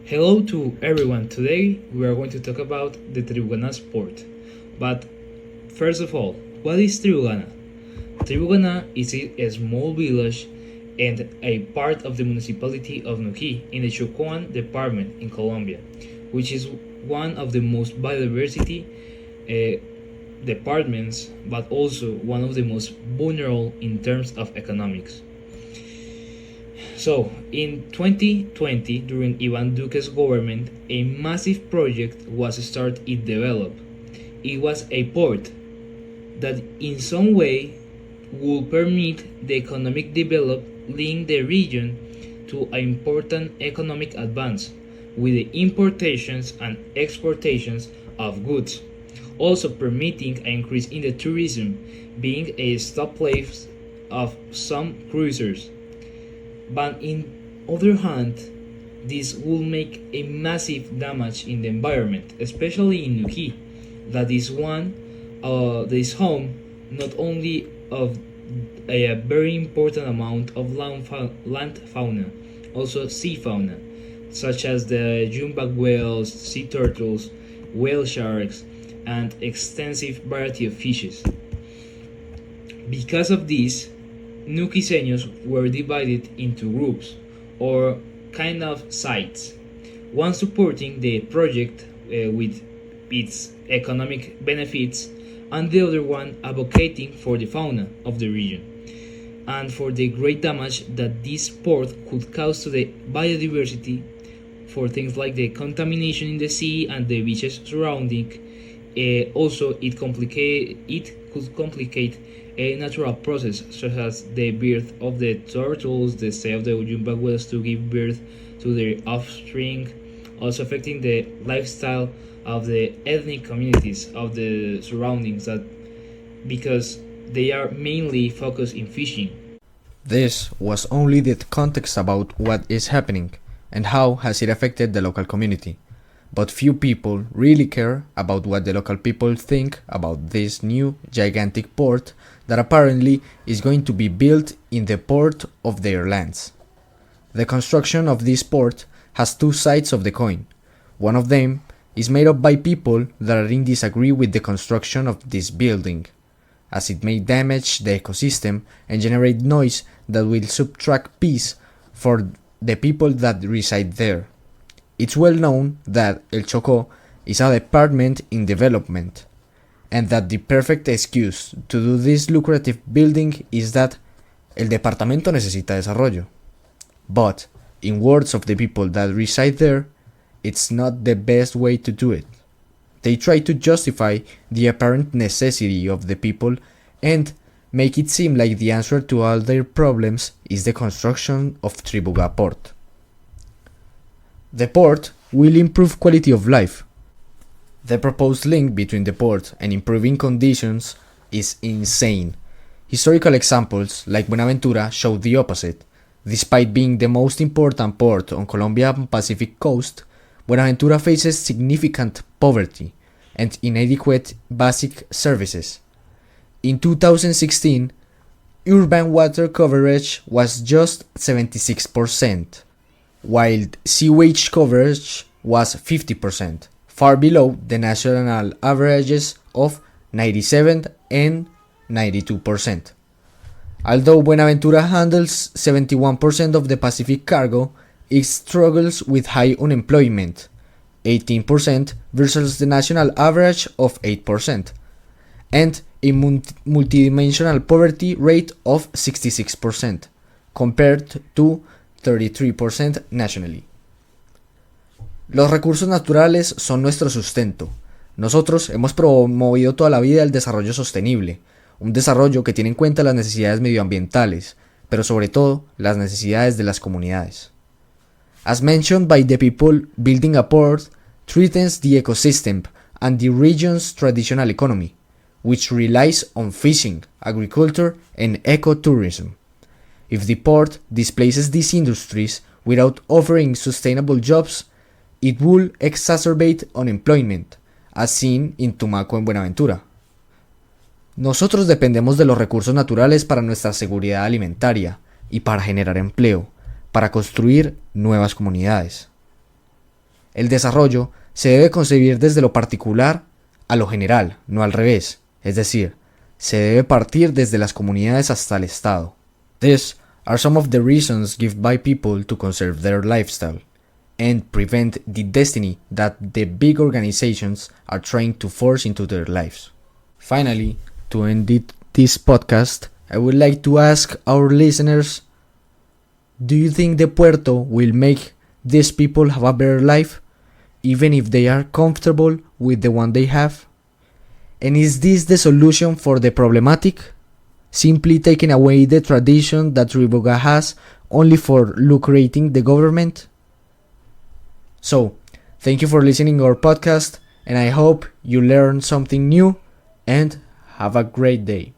Hello to everyone. Today we are going to talk about the Tribugana sport. But first of all, what is Tribugana? Tribugana is a small village and a part of the municipality of Nuqui in the Chocoan department in Colombia, which is one of the most biodiversity departments, but also one of the most vulnerable in terms of economics. So, in 2020, during Ivan Duque's government, a massive project was started and developed. It was a port that in some way would permit the economic development link the region to an important economic advance with the importations and exportations of goods, also permitting an increase in the tourism, being a stop place of some cruisers. But in other hand, this will make a massive damage in the environment, especially in Nuqui, that is that is home not only of a very important amount of land fauna, also sea fauna, such as the jumback whales, sea turtles, whale sharks, and extensive variety of fishes. Because of this, Nuquiseños were divided into groups, or kind of sites, one supporting the project with its economic benefits, and the other one advocating for the fauna of the region, and for the great damage that this port could cause to the biodiversity for things like the contamination in the sea and the beaches surrounding. Also, it could complicate a natural process such as the birth of the turtles, the sale of the jumbo whales to give birth to their offspring, also affecting the lifestyle of the ethnic communities of the surroundings that because they are mainly focused in fishing. This was only the context about what is happening and how has it affected the local community. But few people really care about what the local people think about this new gigantic port that apparently is going to be built in the port of their lands. The construction of this port has two sides of the coin. One of them is made up by people that are in disagree with the construction of this building, as it may damage the ecosystem and generate noise that will subtract peace for the people that reside there. It's well known that El Chocó is a department in development, and that the perfect excuse to do this lucrative building is that el departamento necesita desarrollo. But, in words of the people that reside there, it's not the best way to do it. They try to justify the apparent necessity of the people and make it seem like the answer to all their problems is the construction of Tribuga Port. The port will improve quality of life. The proposed link between the port and improving conditions is insane. Historical examples like Buenaventura show the opposite. Despite being the most important port on Colombia's Pacific coast, Buenaventura faces significant poverty and inadequate basic services. In 2016, urban water coverage was just 76%, while sewage coverage was 50%, far below the national averages of 97 and 92%. Although Buenaventura handles 71% of the Pacific cargo, it struggles with high unemployment, 18% versus the national average of 8%, and a multidimensional poverty rate of 66%, compared to 33% nationally. Los recursos naturales son nuestro sustento. Nosotros hemos promovido toda la vida el desarrollo sostenible, un desarrollo que tiene en cuenta las necesidades medioambientales, pero sobre todo las necesidades de las comunidades. As mentioned by the people, building a port threatens the ecosystem and the region's traditional economy, which relies on fishing, agriculture, and ecotourism. If the port displaces these industries without offering sustainable jobs, it will exacerbate unemployment, as seen in Tumaco en Buenaventura. Nosotros dependemos de los recursos naturales para nuestra seguridad alimentaria y para generar empleo, para construir nuevas comunidades. El desarrollo se debe concebir desde lo particular a lo general, no al revés. Es decir, se debe partir desde las comunidades hasta el Estado. These are some of the reasons given by people to conserve their lifestyle and prevent the destiny that the big organizations are trying to force into their lives. Finally, to end this podcast, I would like to ask our listeners, do you think the Puerto will make these people have a better life, even if they are comfortable with the one they have? And is this the solution for the problematic? Simply taking away the tradition that Riboga has only for lucrating the government? So, thank you for listening to our podcast, and I hope you learned something new, and have a great day.